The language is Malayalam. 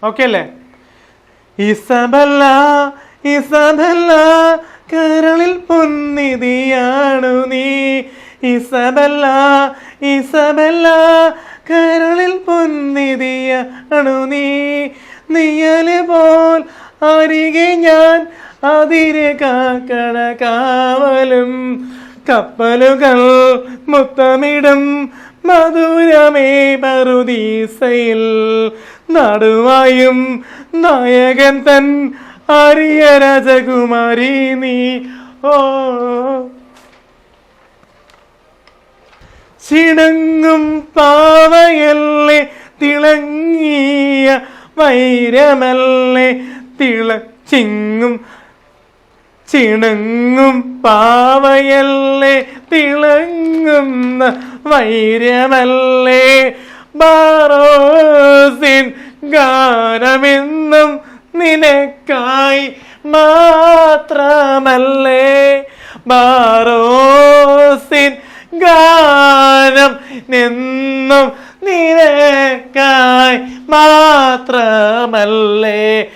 ഓക്കെ അല്ലേ? ഇസബല്ല ഇസബല്ല കരളിൽ പൊന്നിതിയാണു നീ, ഇസബല്ല ഇസബല്ല കരളിൽ പൊന്നിതിയാണു നീ, നീയല് പോൽ അരികെ ഞാൻ അതിരെ കാക്കണ കാവലും, കപ്പലുകൾ മുത്തമിടും മധുരമേ പറുദീസയിൽ, നടുവായും നായകൻ തൻ ആര്യ രാജകുമാരി നീ. ഓ ചിണങ്ങും പാവയല്ലേ തിളങ്ങിയ വൈരമല്ലേ ചിണങ്ങും പാവയല്ലേ തിളങ്ങുന്ന വൈരമല്ലേ, ബാറോസിൻ ഗാനമെന്നും നിനക്കായി മാത്രമല്ലേ, ബാറോസിൻ ഗാനം എന്നും നിനക്കായി മാത്രമല്ലേ.